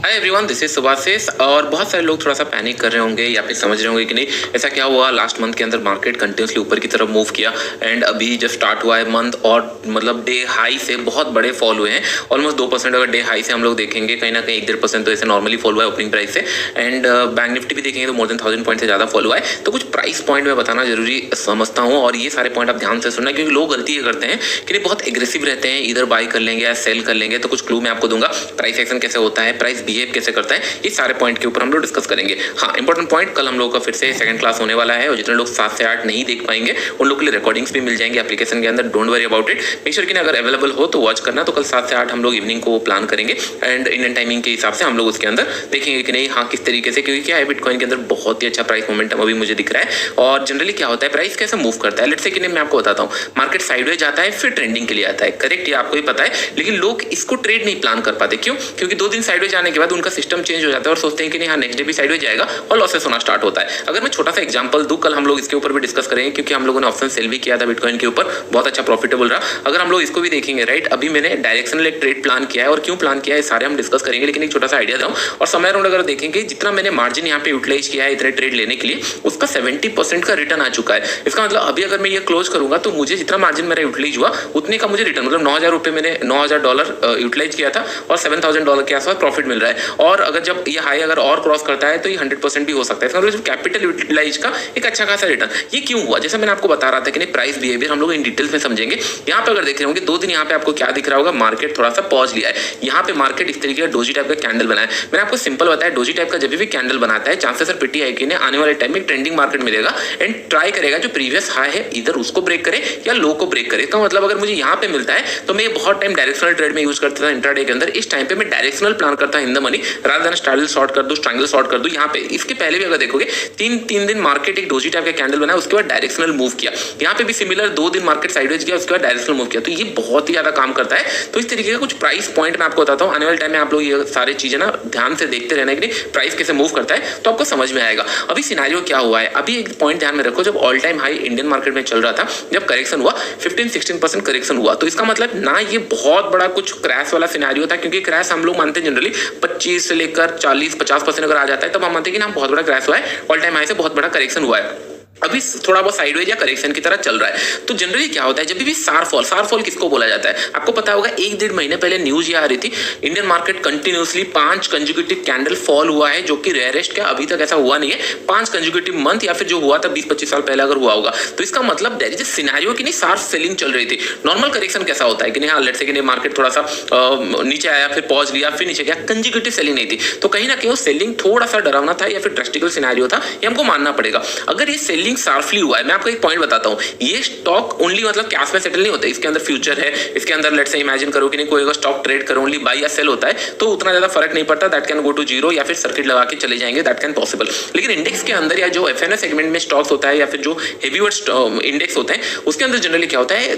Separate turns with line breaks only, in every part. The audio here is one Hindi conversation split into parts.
Hi everyone, this is Subhashis. और बहुत सारे लोग थोड़ा सा पैनिक कर रहे होंगे या फिर समझ रहे होंगे कि नहीं ऐसा क्या हुआ, लास्ट मंथ के अंदर मार्केट कंटिन्यूसली ऊपर की तरफ मूव किया एंड अभी जब स्टार्ट हुआ है मंथ और मतलब डे हाई से बहुत बड़े फॉल हुए हैं। ऑलमोस्ट 2% अगर डे हाई से हम लोग देखेंगे, कहीं ना कहीं 1-1.5% तो ऐसे नॉर्मली फॉल हुआ है ओपनिंग प्राइस से। एंड बैंक निफ्टी भी देखेंगे तो मोर देन 1000 पॉइंट से ज़्यादा फॉल हुआ है। तो कुछ प्राइस पॉइंट में बताना जरूरी समझता हूँ और ये सारे पॉइंट आप ध्यान से सुनना, क्योंकि लोग गलती ये करते हैं कि बहुत एग्रेसिव रहते हैं, इधर बाई कर लेंगे या सेल कर लेंगे। तो कुछ क्लू मैं आपको दूंगा, प्राइस एक्शन कैसे होता है, प्राइस बिहेव कैसे करता है, ये सारे पॉइंट के ऊपर हम लोग डिस्कस करेंगे। हाँ, इंपॉर्टेंट पॉइंट, कल हम लोग का फिर से सेकंड क्लास होने वाला है और जितने लोग 7 से 8 नहीं देख पाएंगे उन लोग के लिए रिकॉर्डिंग्स भी मिल जाएंगे एप्लीकेशन के अंदर। Don't worry about it, make sure कि अगर अवेलेबल हो तो वॉच करना। तो कल 7 से 8 हम लोग इवनिंग को प्लान करेंगे एंड इंडियन टाइमिंग के हिसाब से हम लोग उसके अंदर देखेंगे कि नहीं हाँ किस तरीके से, क्योंकि क्या है बिटकॉइन के अंदर बहुत ही अच्छा प्राइस मोमेंटम अभी मुझे दिख रहा है। और जनरली क्या होता है, प्राइस कैसे मूव करता है, लेट्स से कि मैं आपको बताता हूँ। मार्केट साइडवेज जाता है फिर ट्रेंडिंग के लिए आता है, करेक्ट, ये आपको ही पता है। लेकिन लोग इसको ट्रेड नहीं प्लान कर पाते, क्यों? क्योंकि 2 दिन साइडवेज आने के बाद उनका सिस्टम चेंज हो जाता है और सोचते हैं कि नहीं हाँ नेक्स्ट डे भी साइडवेज जाएगा और लॉसेस होना स्टार्ट होता है। अगर मैं छोटा सा एग्जांपल दूं, कल हम लोग इसके ऊपर भी डिस्कस करेंगे क्योंकि हम लोगों ने ऑप्शन सेल भी किया था बिटकॉइन के ऊपर, बहुत अच्छा प्रॉफिटेबल रहा। अगर हम लोग इसको भी देखेंगे, राइट, अभी मैंने डायरेक्शनल एक ट्रेड प्लान किया है और क्यों प्लान किया है सारे हम डिस्कस करेंगे। लेकिन एक छोटा सा आइडिया दूं और समय अराउंड अगर देखेंगे जितना मैंने मार्जिन यहाँ पे यूटिलाइज किया है इतने ट्रेड लेने के लिए, उसका 70% का रिटर्न आ चुका है। इसका मतलब अभी अगर मैं ये क्लोज करूंगा तो मुझे जितना मार्जिन मेरा यूटिलाइज हुआ उतने का मुझे रिटर्न, मतलब $9000 मैंने $9000 यूटिलाइज किया था और $7000 के आसपास प्रॉफिट मिल रहा है। और अगर जब ये हाई अगर और क्रॉस करता है तो ये 100% भी हो सकता है। इसका मतलब कैपिटल यूटिलाइज का एक अच्छा खासा रिटर्न। ये क्यों हुआ, जैसे मैंने आपको बता रहा था कि नहीं प्राइस बिहेवियर हम लोग इन डिटेल्स में समझेंगे। यहाँ पे अगर देख रहे होंगे 2 दिन यहाँ पे आपको क्या दिख रहा होगा, मार्केट थोड़ा सा पॉज लिया है। यहाँ पे मार्केट इस तरीके का डोजी टाइप का कैंडल बनाया है। मैंने आपको सिंपल बताया, डोजी टाइप का जब भी कैंडल बनाता है चांसेस है पीटीआई की ने आने वाले टाइम में ट्रेंडिंग मार्केट मिलेगा एंड ट्राई करेगा जो प्रीवियस हाई है इधर उसको ब्रेक करे या लो को ब्रेक करे। इसका मतलब अगर मुझे यहाँ पे मिलता है तो मैं बहुत टाइम डायरेक्शनल ट्रेड में यूज करता था इंट्राडे के अंदर। इस टाइम पे मैं डायरेक्शनल प्लान करता in the money rather than straddle short कर दूं, ट्रायंगल शॉर्ट कर दूं। यहाँ पे इसके पहले भी अगर देखोगे 3 दिन मार्केट एक डोजी टाइप का कैंडल बनाया, उसके बाद डायरेक्शनल मूव किया। यहाँ पे भी सिमिलर 2 दिन मार्केट साइडवेज किया, उसके बाद डायरेक्शनल मूव किया। तो ये बहुत ही ज्यादा काम करता है। तो इस तरीके का कुछ प्राइस पॉइंट मैं आपको बताता हूँ, आने वाले टाइम में आप लोग ये सारी चीजें ना ध्यान से देखते रहना कि प्राइस कैसे मूव करता है तो आपको समझ में आएगा। अभी सिनेरियो क्या हुआ है, अभी एक पॉइंट ध्यान में रखो, जब all time high Indian market में चल रहा था, जब करेक्शन हुआ 15-16% करेक्शन हुआ, तो इसका मतलब ना ये बहुत बड़ा कुछ क्रैश वाला सिनेरियो था, क्योंकि क्रैश हम लोग मानते हैं जनरली 25 से लेकर 40-50% अगर आ जाता है तब हम मानते हैं कि ना बहुत बड़ा क्रैश हुआ है, ऑल टाइम हाई से बहुत बड़ा करेक्शन हुआ है। अभी थोड़ा बहुत साइडवेज या करेक्शन की तरह चल रहा है। तो जनरली क्या होता है, जब भी सार फॉल किसको बोला जाता है, आपको पता होगा 1-1.5 महीने पहले न्यूज ये आ रही थी, Indian market continuously 5 consecutive candle fall हुआ है, जो कि रेयरेस्ट क्या अभी तक ऐसा हुआ नहीं है 5 कंसेक्यूटिव मंथ, या फिर जो हुआ था 20-25 साल पहले अगर हुआ होगा। तो इसका मतलब देयर इज अ सिनेरियो कि नहीं शार्प सेलिंग चल रही थी। नॉर्मल करेक्शन कैसा होता है कि नहीं हाँ लेट्स से कि नहीं मार्केट थोड़ा सा नीचे आया फिर पॉज लिया फिर नीचे गया, कंसेक्यूटिव सेलिंग नहीं थी। तो कहीं ना कहीं वो सेलिंग थोड़ा सा डरावना था या फिर ड्रास्टिकल सिनेरियो था, ये हमको मानना पड़ेगा। अगर ये सेलिंग शार्पली हुआ है, मैं आपको एक पॉइंट बताता हूं, ये स्टॉक ओनली मतलब कैश में सेटल नहीं होता, इसके अंदर फ्यूचर है, इसके अंदर लेट्स से इमेजिन करो कि नहीं कोई अगर स्टॉक ट्रेड करो ओनली बाय या सेल होता है तो उतना ज्यादा फर्क नहीं पड़ता, that can go to zero या फिर सर्किट लगा के चले जाएंगे, दैट कैन पॉसिबल। लेकिन इंडेक्स के अंदर या जो एफएनओ सेगमेंट में स्टॉक्स होता है या फिर जो हेवीवेट इंडेक्स होते हैं उसके अंदर जनरली क्या होता है,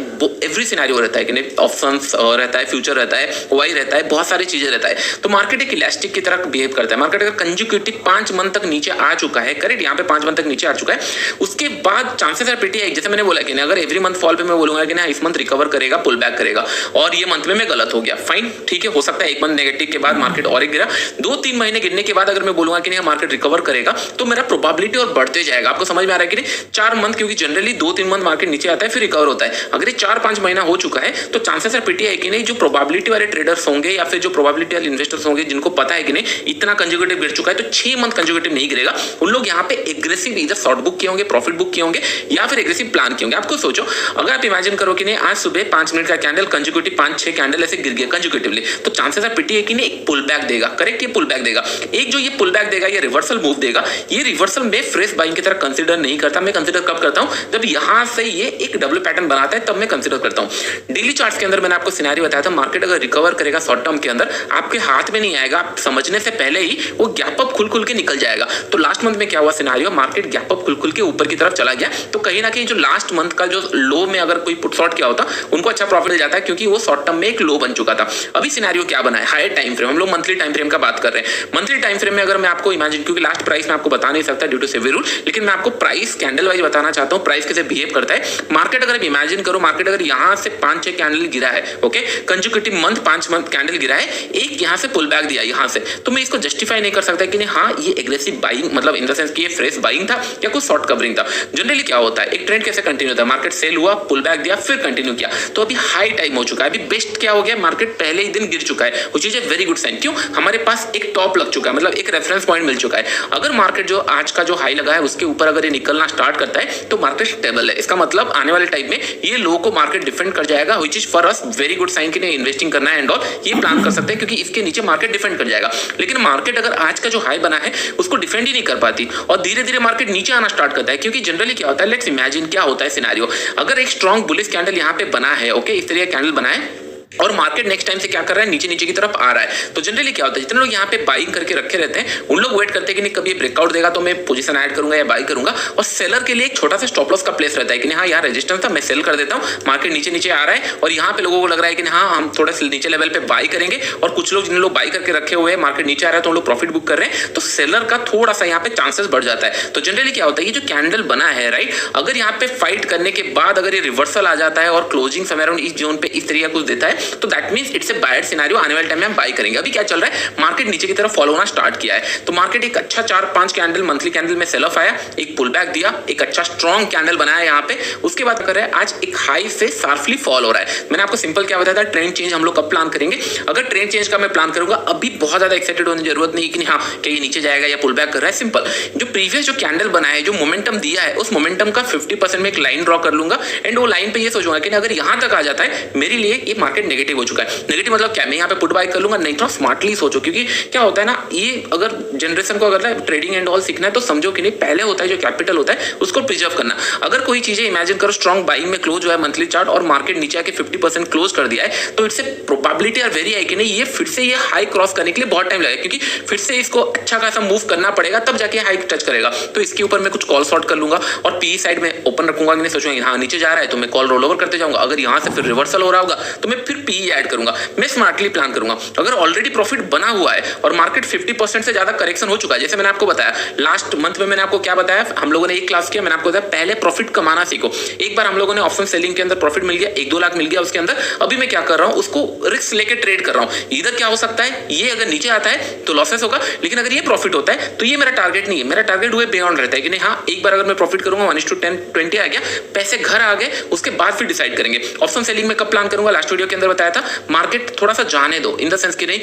एवरी सिनेरियो रहता है कि नहीं ऑप्शंस रहता है, फ्यूचर रहता है, वाई रहता है, बहुत सारी चीजें रहता है। तो मार्केट एक इलास्टिक की तरह बिहेव करता है। मार्केट अगर कंसेक्यूटिव 5 मंथ तक नीचे आ चुका है, करेक्ट, यहाँ पे 5 मंथ तक नीचे आ चुका है, उसके बाद चांसेस है पीटीआई, जैसे मैंने बोला कि अगर एवरी मंथ फॉल पे मैं बोलूंगा कि ना इस मंथ रिकवर करेगा, पुल बैक करेगा, और ये मंथ में मैं गलत हो गया, फाइन, ठीक है, हो सकता है 1 मंथ नेगेटिव के बाद मार्केट और एक गिरा, 2-3 महीने गिरने के बाद अगर मैं बोलूंगा कि नहीं मार्केट रिकवर करेगा तो मेरा प्रोबेबिलिटी और बढ़ते जाएगा। आपको समझ में आ रहा है कि नहीं 4 मंथ, क्योंकि जनरली 2-3 मंथ मार्केट नीचे आता है फिर रिकवर होता है, अगर ये 4-5 महीना हो चुका है तो चांसेस है पीटीआई कि नहीं जो प्रोबेबिलिटी वाले ट्रेडर्स होंगे या फिर जो प्रोबेबिलिटी वाले इन्वेस्टर्स होंगे जिनको पता है कि नहीं इतना कंसेक्यूटिव गिर चुका है तो 6 मंथ कंसेक्यूटिव नहीं गिरेगा, उन लोग यहाँ पे एग्रेसिव इधर शॉर्ट बुक किए होंगे, प्रॉफिट बुक किए होंगे या फिर एग्रेसिव प्लान किए होंगे। आपको सोचो अगर आप इमेजिन करो कि नहीं आज सुबह 5 मिनट का कैंडल कंसेक्यूटिव 5-6 कैंडल ऐसे गिर गया कंसेक्यूटिवली, तो चांसेस है पीटीआई कि नहीं एक पुल बैक देगा, करेक्ट, ये पुल बैक देगा। एक जो ये पुल बैक देगा, ये रिवर्सल मूव देगा, ये रिवर्सल में फ्रेश बाइंग की तरह कंसीडर नहीं करता। मैं कंसीडर कब करता हूं, जब यहां से ये एक डबल पैटर्न बनाता है तब मैं कंसीडर करता हूं। डेली चार्ट्स के अंदर मैंने आपको सिनेरियो बताया था, मार्केट अगर रिकवर करेगा शॉर्ट टर्म के अंदर आपके हाथ में नहीं आएगा, आप समझने से पहले ही वो गैप अप खुल के निकल जाएगा। तो लास्ट मंथ में क्या हुआ सिनेरियो, मार्केट गैप अप खुल के ऊपर ऊपर की तरफ चला गया तो कहीं ना कहीं जो लास्ट मंथ का जो लो में अगर कोई पुट शॉर्ट किया होता उनको अच्छा प्रॉफिट मिल जाता है, क्योंकि वो शॉर्ट टर्म में एक लो बन चुका था। अभी सिनेरियो क्या बना है, हायर टाइम फ्रेम, हम लोग मंथली टाइम फ्रेम का बात कर रहे हैं। मंथली टाइम फ्रेम में अगर मैं आपको इमेजिन, क्योंकि लास्ट प्राइस मैं आपको बता नहीं सकता ड्यू टू सेबी रूल, लेकिन मैं आपको प्राइस कैंडल वाइज बताना चाहता हूं प्राइस कैसे बिहेव करता है। मार्केट अगर इमेजिन करो, मार्केट अगर यहां से 5-6 कैंडल गिरा है, okay, consecutive month 5 month candle गिरा है, एक यहां से पुल बैक दिया यहां से, तो मैं इसको जस्टिफाई नहीं कर सकता कि नहीं हाँ ये एग्रेसिव बाइंग, मतलब इन द सेंस कि ये फ्रेश बाइंग था या कुछ शॉर्ट कवरिंग था। जनरली क्या होता है, एक ट्रेंड कैसे कंटिन्यू होता है, मार्केट सेल हुआ, पुल बैक दिया, फिर कंटिन्यू किया, तो अभी हाई टाइम हो चुका है। अभी बेस्ट क्या हो गया, मार्केट पहले ही दिन गिर चुका है, which is a very good sign. क्यों, हमारे पास एक टॉप लग चुका है, मतलब एक रेफरेंस पॉइंट मिल चुका है। अगर मार्केट जो आज का जो हाई लगा है उसके ऊपर अगर ये निकलना स्टार्ट करता है तो मार्केट स्टेबल है। इसका मतलब आने वाले टाइम में ये लो को मार्केट डिफेंड कर जाएगा, which is for us very good sign कि नहीं इन्वेस्टिंग करना है एंड ऑल, ये प्लान कर सकते हैं, क्योंकि इसके नीचे मार्केट डिफेंड कर जाएगा। लेकिन मार्केट अगर आज का जो हाई बना है उसको डिफेंड ही नहीं कर पाती और धीरे धीरे मार्केट नीचे आना स्टार्ट करता है, क्योंकि जनरली क्या होता है, लेट्स इमेजिन क्या होता है सिनेरियो, अगर एक स्ट्रॉन्ग बुलिश कैंडल यहाँ पे बना है, ओके, इस तरह कैंडल बना है और मार्केट नेक्स्ट टाइम से क्या कर रहा है, नीचे नीचे की तरफ आ रहा है, तो जनरली क्या होता है, जितने लोग यहाँ पे बाइंग करके रखे रहते हैं उन लोग वेट करते हैं कि नहीं कभी ब्रेकआउट देगा तो मैं पोजीशन ऐड करूंगा या बाई करूंगा। और सेलर के लिए एक छोटा सा स्टॉप लॉस का प्लेस रहता है कि नहीं हाँ यार रेजिस्टेंस था, मैं सेल कर देता हूँ, मार्केट नीचे नीचे आ रहा है और यहाँ पे लोगों को लग रहा है कि हाँ हम थोड़ा नीचे लेवल पे बाई करेंगे, और कुछ लोग जिन लोग बाई करके रखे हुए हैं मार्केट नीचे आ रहा है तो उन लोग प्रॉफिट बुक कर रहे हैं, तो सेलर का थोड़ा सा यहाँ पे चांसेस बढ़ जाता है। तो जनरली क्या होता है, ये जो कैंडल बना है राइट, अगर यहाँ पे फाइट करने के बाद अगर ये रिवर्सल आ जाता है और क्लोजिंग समय अराउंड इस जोन पे इस तरीके कुछ देता है तो that means it's a buyer scenario, आने वाले टाइम में हम बाई करेंगे। अभी क्या चल रहा है, मार्केट नीचे की तरफ फॉलो होना स्टार्ट किया है, तो मार्केट एक अच्छा 4-5 कैंडल मंथली कैंडल में सेल ऑफ आया, एक पुल बैक दिया, एक अच्छा स्ट्रॉन्ग कैंडल बनाया यहाँ पे, उसके बाद कर रहा है आज एक हाई से शार्पली फॉल हो रहा है। मैंने आपको सिंपल क्या बताया था, ट्रेंड चेंज हम लोग कब प्लान करेंगे, अगर ट्रेंड चेंज का मैं प्लान करूंगा, अभी बहुत ज्यादा एक्साइटेड होने की जरूरत नहीं कि हाँ कि ये नीचे जाएगा या पुल बैक कर रहा है। सिंपल जो प्रीवियस जो कैंडल बना है, जो मोमेंटम दिया है, उस मोमेंटम का 50% में एक लाइन ड्रॉ कर लूंगा एंड वो लाइन पे ये सोचूंगा कि अगर यहां तक आ जाता है मेरे लिए ये मार्केट नेगेटिव हो चुका है। नेगेटिव मतलब क्या, मैं यहाँ पे पुट बाय कर लूंगा, नहीं तो स्मार्टली सोचो, क्योंकि क्या होता है ना, ये अगर जनरेशन को अगर ट्रेडिंग एंड ऑल सीखना है तो समझो कि नहीं पहले होता है जो कैपिटल होता है उसको प्रिजर्व करना। अगर कोई चीजें इमेजिन करो स्ट्रॉन्ग बाइंग में क्लोज हुआ है मंथली चार्ट और मार्केट नीचे आके 50% क्लोज कर दिया है, तो it's a probability are very high कि नहीं ये फिर से ये हाई क्रॉस करने के लिए बहुत टाइम लगेगा, क्योंकि फिर से इसको अच्छा खासा मूव करना पड़ेगा तब जाके हाई टच करेगा। तो इसके ऊपर मैं कुछ कॉल शॉर्ट कर लूंगा और पी साइड में ओपन रखूंगा कि नहीं, सोचूंगा हाँ नीचे जा रहा है तो मैं कॉल रोल ओवर करते जाऊंगा, अगर यहां से फिर रिवर्सल हो रहा होगा तो मैं फिर पी ऐड करूंगा। मैं स्मार्टली प्लान करूंगा। अगर ऑलरेडी प्रॉफिट बना हुआ है और मार्केट 50% से ज्यादा करेक्शन हो चुका है, जैसे मैंने आपको बताया लास्ट मंथ में, मैंने आपको क्या बताया, हम लोगों ने एक क्लास किया, मैंने आपको बताया पहले प्रॉफिट कमाना सीखो। एक बार हम लोगों ने ऑप्शन सेलिंग के अंदर प्रॉफिट मिल गया, 1-2 लाख मिल गया उसके अंदर, अभी मैं क्या कर रहा हूं, उसको रिस्क लेके ट्रेड कर रहा हूं। इधर क्या हो सकता है, ये अगर नीचे आता है तो लॉसेस होगा, लेकिन अगर ये प्रॉफिट होता है तो ये मेरा टारगेट नहीं है, मेरा टारगेट हुए बियॉन्ड रहता है कि नहीं हाँ एक बार अगर मैं प्रॉफिट करूंगा 1:10-20 आ गया, पैसे घर आ गए, उसके बाद फिर डिसाइड करेंगे। ऑप्शन सेलिंग में कब प्लान करूंगा, लास्ट वीडियो के अंदर बताया था, मार्केट थोड़ा सा जाने दो, इन द सेंस कि नहीं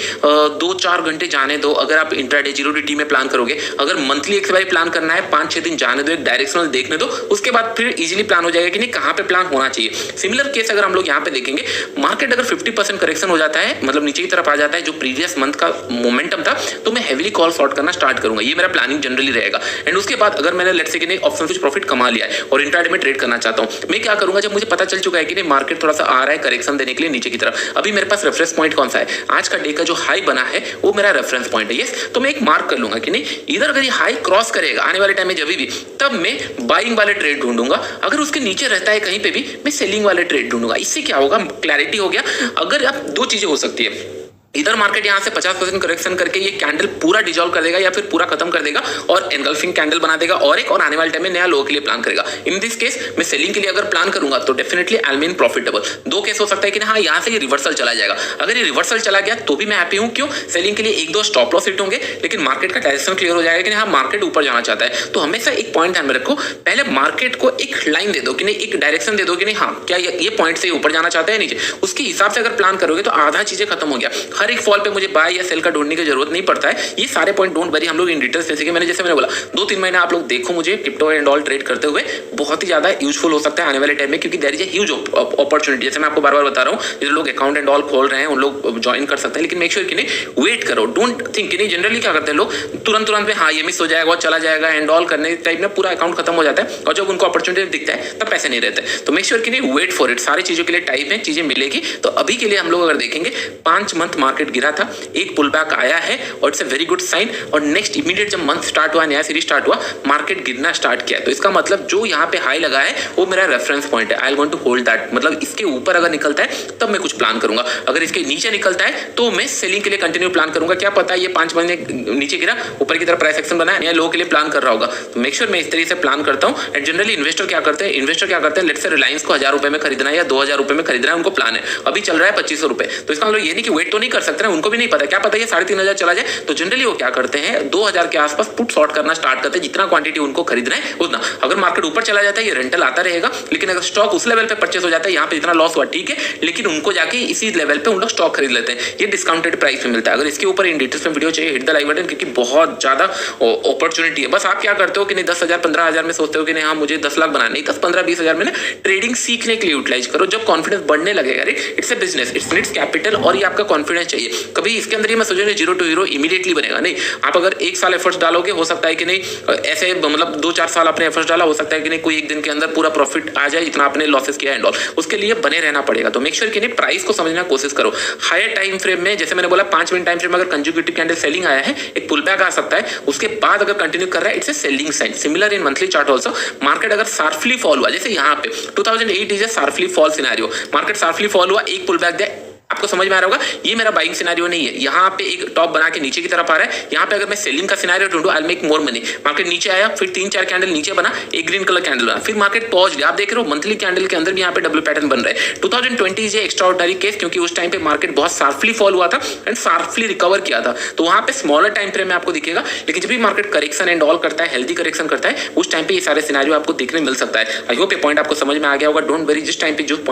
2-4 घंटे जाने दो। अगर आप इंट्राडे 0DT में प्लान करोगे, अगर मंथली एक्सपायरी प्लान करना है 5-6 दिन जाने दो, एक डायरेक्शनल देखने दो, उसके बाद फिर इजीली प्लान हो जाएगा कि नहीं कहां पे प्लान होना चाहिए। सिमिलर केस अगर हम लोग यहां पे देखेंगे, मार्केट अगर 50% करेक्शन हो जाता है, मतलब नीचे की तरफ आ जाता है जो प्रीवियस मंथ का मोमेंटम था, तो मैं हेवीली कॉल शॉर्ट करना स्टार्ट करूंगा। ये मेरा प्लानिंग जनरली रहेगा। एंड उसके बाद अगर मैंने लेट्स से कि नहीं ऑप्शन से प्रॉफिट कमा लिया है और इंट्राडे में ट्रेड करना चाहता हूं, मैं क्या करूंगा, जब मुझे पता चल चुका है कि नहीं मार्केट थोड़ा सा आ रहा है करेक्शन देने के लिए नीचे की तरफ, अभी मेरे पास रेफरेंस पॉइंट कौन सा है, आज का डे का जो हाई बना है वो मेरा रेफरेंस पॉइंट है। यस, तो मैं एक मार्क कर लूंगा कि नहीं इधर अगर ये हाई क्रॉस करेगा आने वाले टाइम में जब भी, तब मैं बाइंग वाले ट्रेड ढूंढूंगा। अगर उसके नीचे रहता है कहीं पे भी, मैं सेलिंग वाले ट्रेड ढूंढूंगा। इससे क्या होगा, क्लैरिटी हो गया। अगर आप दो चीजें हो सकती है, इधर मार्केट यहां से 50% करेक्शन करके ये कैंडल पूरा डिजॉल्व कर देगा या फिर पूरा खत्म कर देगा और एनगल्फिंग कैंडल बना देगा और एक, और आने वाले टाइम में नया लो के लिए प्लान करेगा। इन दिस केस मैं सेलिंग के लिए अगर प्लान करूंगा तो definitely I will be profitable. दो केस हो सकता है कि हाँ यहां से ये रिवर्सल चला जाएगा, अगर ये रिवर्सल चला गया तो भी मैं हैप्पी हूं। क्यों, सेलिंग के लिए 1-2 स्टॉप लॉस हिट होंगे, लेकिन मार्केट का डायरेक्शन क्लियर हो जाएगा कि हाँ मार्केट ऊपर जाना चाहता है। तो हमेशा एक पॉइंट ध्यान में रखो, पहले मार्केट को एक लाइन दे दो कि नहीं, एक डायरेक्शन दे दो कि नहीं हाँ क्या ये पॉइंट से ऊपर जाना चाहता है नीचे, उसके हिसाब से अगर प्लान करोगे तो आधा चीजें खत्म हो गया। हर एक फॉल पे मुझे बाय या सेल का ढूंढने की जरूरत नहीं पड़ता है। ये सारे पॉइंट डोंट वरी, हम लोग इन डिटेल्स सीखेंगे। मैंने जैसे मैंने बोला 2-3 महीने आप लोग देखो मुझे क्रिप्टो एंड ऑल ट्रेड करते हुए, बहुत ही ज्यादा यूजफुल हो सकता है आने वाले टाइम में, क्योंकि there is a huge opportunity. जैसे मैं आपको बार बार बता रहा हूँ, जो लोग अकाउंट एंड ऑल खोल रहे हैं उन लोग ज्वाइन कर सकते हैं, लेकिन मेक श्योर कि नहीं वेट करो, डोंट थिंक कि नहीं। जनरली क्या करते हैं लोग, तुरंत में हाँ ये मिस हो जाएगा चला जाएगा एंड ऑल करने टाइप में पूरा अकाउंट खत्म हो जाता है, और जब उनको अपॉर्चुनिटी दिखता है तब पैसे नहीं रहते। तो मेक श्योर कि नहीं वेट फॉर इट, सारी चीजों के लिए टाइम है, चीजें मिलेगी। तो अभी के लिए हम लोग अगर देखेंगे 5 मंथ मार्केट गिरा था, एक पुल बैक आया है और it's a very good sign. और नेक्स्ट इमीडिएट जब मंथ स्टार्ट हुआ, नया सीरीज स्टार्ट हुआ, मार्केट गिरना स्टार्ट किया। तो इसका मतलब जो यहाँ पे हाई लगा है वो मेरा रेफरेंस पॉइंट है। I want to hold that, मतलब इसके ऊपर अगर निकलता है तब मैं कुछ प्लान करूंगा, अगर इसके नीचे निकलता है तो मैं सेलिंग के लिए कंटिन्यू प्लान करूंगा। क्या पता ये 5 महीने नीचे गिरा, ऊपर की तरफ प्राइस एक्शन बना है, लो के लिए प्लान कर रहा होगा। तो मेक श्योर मैं इस तरीके से प्लान करता हूं। एंड जनरली इन्वेस्टर क्या करते हैं, लेट्स से रिलायंस को 1000 रुपए में खरीदना है या 2000 रुपए में खरीदना है, उनको प्लान है, अभी चल रहा है 2500 रुपए। तो इसका मतलब ये नहीं कि वेट तो नहीं कर सकते ना, उनको भी नहीं पता, क्या पता ये 3500 चला जाए। तो जनरली वो क्या करते हैं, 2000 के आसपास पुट शॉर्ट करना स्टार्ट करते हैं, जितना क्वांटिटी उनको खरीदना है उतना। अगर मार्केट ऊपर चला जाता है ये रेंटल आता रहेगा, लेकिन अगर स्टॉक उस लेवल पे परचेस हो जाता है, यहाँ पे जितना लॉस हुआ ठीक है, लेकिन उनको जाके इसी लेवल पे उन लोग स्टॉक खरीद लेते हैं, ये डिस्काउंटेड प्राइस में मिलता है। अगर इसके ऊपर इन डिटेल्स में वीडियो चाहिए, हिट द लाइक बटन, क्योंकि बहुत ज्यादा अपॉर्चुनिटी है। बस आप क्या करते हो कि नहीं 10,000 15,000 में सोचते हो कि नहीं हाँ मुझे 10 लाख बनाने, 10 15 20,000 में ना ट्रेडिंग सीखने के लिए यूटिलाइज करो। जब कॉन्फिडेंस बढ़ने लगेगा, it's a business, it's needs capital, और ये आपका कॉन्फिडेंस चाहिए। कभी इसके अंदर ये मैं सोचूंगा 0 to हीरो इमीडिएटली बनेगा नहीं। आप अगर 1 साल एफर्ट्स डालोगे, हो सकता है कि नहीं ऐसे मतलब 2-4 साल आपने एफर्ट्स डाला, हो सकता है कि नहीं कोई एक दिन के अंदर पूरा प्रॉफिट आ जाए, इतना आपने लॉसेस किया एंड ऑल। उसके लिए बने रहना पड़ेगा। तो मेक श्योर कि नहीं प्राइस को समझना कोशिश करो। हायर टाइम फ्रेम में, जैसे मैंने बोला 5 मिनट टाइम फ्रेम में अगर कंसेक्यूटिव कैंडल सेलिंग आया है, एक पुल बैक आ सकता है, उसके बाद अगर कंटिन्यू कर रहा है, it's a selling sign. Similar in monthly chart also, market अगर शार्पली फॉल हुआ, जैसे यहाँ पे 2008 is a sharply fall scenario, market sharply fall हुआ, एक पुल बैक दिया, आपको समझ में आ रहा होगा ये मेरा बाइंग सिनेरियो नहीं है। यहाँ पे एक टॉप बना के नीचे की तरफ आ रहा है, यहाँ पे अगर मैं सेलिंग का सिनेरियो ढूंढूं, I will make more money. Market नीचे आया, फिर 3-4 कैंडल नीचे बना, एक ग्रीन कलर कैंडल बना, फिर मार्केट पॉज लिया। आप देख रहे हो मंथली कैंडल के अंदर भी यहाँ पे डबल पैटर्न बन रहा है। 2020 ये एक्स्ट्राऑर्डिनरी केस, क्योंकि उस टाइम पे मार्केट बहुत शार्पली फॉल हुआ था एंड शार्पली रिकवर किया था, तो वहां पे स्मॉलर टाइम फ्रेम में आपको दिखेगा। लेकिन जब भी मार्केट करेक्शन एंड ऑल करता है, हेल्दी करेक्शन करता है, उस टाइम पे ये सारे सिनेरियो आपको देखने मिल सकता है। आई होप ये पॉइंट आपको समझ में आ गया होगा। डोंट वरी, जिस टाइम पे जो